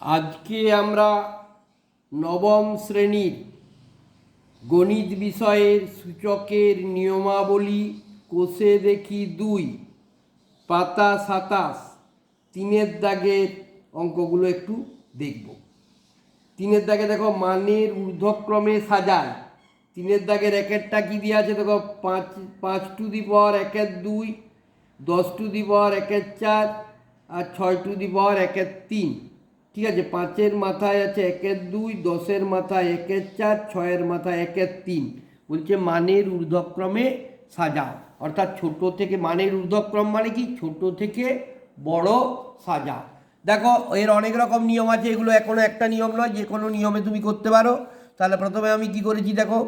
আজকে আমরা নবম শ্রেণীর গণিত বিষয়ের সূচকের নিয়মাবলী কোষে দেখি 2 পাতা 27 তিনের দাগের অঙ্কগুলো একটু দেখব। তিনের দাগে দেখো মানের ঊর্ধ্বক্রমে সাজায়। তিনের দাগের একেরটা কী দিয়ে আছে দেখো, 5 to the power 1/2, 10 to the power 1/4 আর 6 টু দি পাওয়ার 1/3। ঠিক আছে, 5-এর মাথায় আছে 1/2, 10-এর মাথায় 1/4, 6-এর মাথায় 1/3। বলছে মানের ঊর্ধ্বক্রমে সাজাও, অর্থাৎ ছোট থেকে মানের ঊর্ধ্বক্রম মানে কি, ছোট থেকে বড় সাজাও। দেখো এর অনেক রকম নিয়ম আছে, এগুলো এখনো একটা নিয়ম নয়, যে কোনো নিয়মে তুমি করতে পারো। তাহলে প্রথমে আমি কি করেছি দেখো,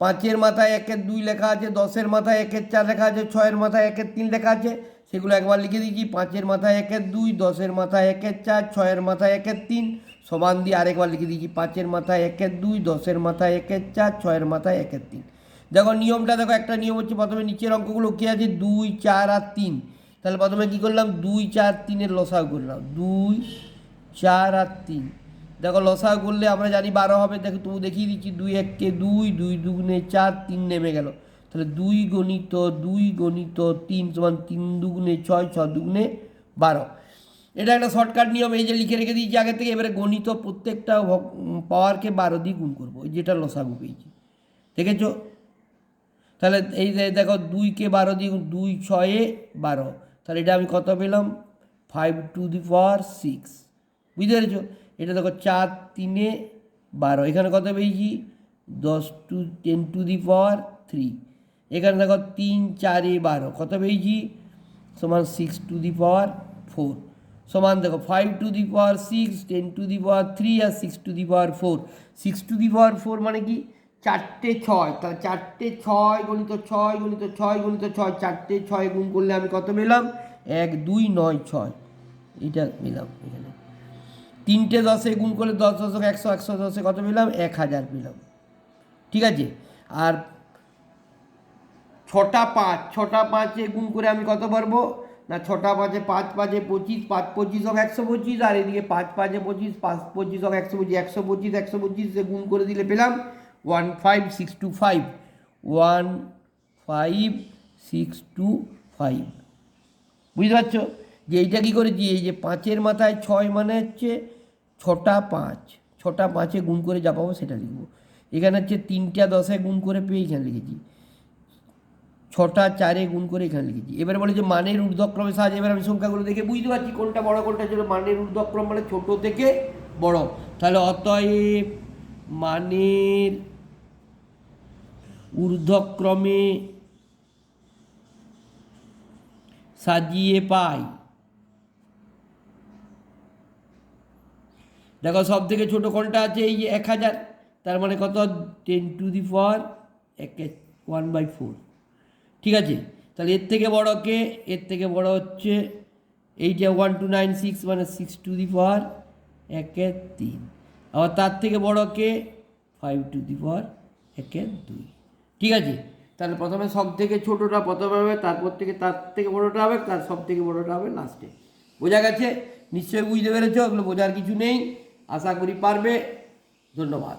5-এর মাথায় 1/2 লেখা আছে, 10-এর মাথায় 1/4 লেখা আছে, 6-এর মাথায় 1/3 লেখা আছে, সেগুলো একবার লিখে দিয়েছি। 5-এর মাথায় 1/2, 10-এর মাথায় 1/4, 6-এর মাথায় 1/3 সমান দিয়ে আরেকবার লিখে দিয়েছি 5-এর মাথায় 1/2, 10-এর মাথায় 1/4, 6-এর মাথায় 1/3। দেখো নিয়মটা দেখো, একটা নিয়ম হচ্ছে প্রথমে নিচের অঙ্কগুলো কী আছে 2, 4 আর 3। তাহলে প্রথমে কী করলাম, 2, 4, 3-এর লসাগু করলাম, 2, 4 আর 3। দেখো লসাগু করলে আমরা জানি 12 হবে। দেখো তবু দেখিয়ে দিচ্ছি, 2 1-কে 2, 2 2-গুণে 4, 3 নেমে গেল। তাহলে 2 গণিত 2 গণিত 3 সমান 3 2-গুণে 6, 6 2-গুণে 12। এটা একটা শর্টকাট নিয়ম, এই যে লিখে রেখে দিয়েছি আগে থেকে। এবারে গণিত প্রত্যেকটা পাওয়ারকে 12 দিয়ে গুণ করবো, যেটা লসাগু পেয়েছি, দেখেছো? তাহলে এই যে দেখো 2-কে 12 দিয়ে 2 6-এ 12, তাহলে এটা আমি কত পেলাম, 5 টু দি পাওয়ার 6। বুঝতে পেরেছো? এটা দেখো 4 3-এ 12, এখানে কত পেয়েছি 10 টু দি পাওয়ার 3। এখানে দেখো 3 4-এ 12, কত পেয়েছি সমান 6 টু দি পাওয়ার 4। সমান দেখো 5 to the power 6, 10 to the power 3 আর 6 to the power 4। 6 to the power 4 মানে কি 4টে 6, তাহলে 4টে 6 গণিত 6 গণিত 6 গণিত 6, 4টে 6 গুণ করলে আমি কত পেলাম, 1 2 9 6, এটা পেলাম। এখানে 3টে 10-এ গুণ করলে 10 10 100, 100 10-এ কত পেলাম, 1000 পেলাম। ঠিক আছে, আর 6টা 5, 6টা 5-এ গুণ করে আমি কত পারবো না, 6টা 5-এ 5 5-এ 25, 5 25 হোক 125, আর এদিকে 5 5-এ 25, 5 25 হোক 125, 125 125-এ গুণ করে দিলে পেলাম 15625, 15625। বুঝতে পারছো যে এইটা কী করেছি, এই যে 5-এর মাথায় 6 মানে হচ্ছে 6টা 5, 6টা 5-এ গুণ করে যা পাবো সেটা লিখবো। এখানে হচ্ছে 3টা 10-এ গুণ করে পেয়ে এখানে লিখেছি, 6টা 4-এ গুণ করে এখানে লিখেছি। এবারে বলে যে মানের ঊর্ধ্বক্রমে সাজ। এবার আমি সংখ্যাগুলো দেখে বুঝতে পারছি কোনটা বড় কোনটা ছোটো। মানের ঊর্ধ্বক্রম মানে ছোট থেকে বড়। তাহলে অতএব মানের ঊর্ধ্বক্রমে সাজিয়ে পাই। দেখো সব থেকে ছোট কোনটা আছে, এই যে 1000, তার মানে কত 10 টু দি পাওয়ার 1/4। ঠিক আছে, তাহলে এর থেকে বড় কে, এর থেকে বড় হচ্ছে এইটা 1296, মানে 6 টু দি পাওয়ার 1/3। আবার তার থেকে বড় কে 5 টু দি পাওয়ার 1/2। ঠিক আছে, তাহলে প্রথমে সব থেকে ছোটোটা প্রথমে হবে, তারপর থেকে তার থেকে বড়োটা হবে, তার সব থেকে বড়োটা হবে লাস্টে। বোঝা গেছে? নিশ্চয়ই বুঝতে পেরেছো, ওগুলো বোঝার কিছু নেই, আশা করি পারবে। ধন্যবাদ।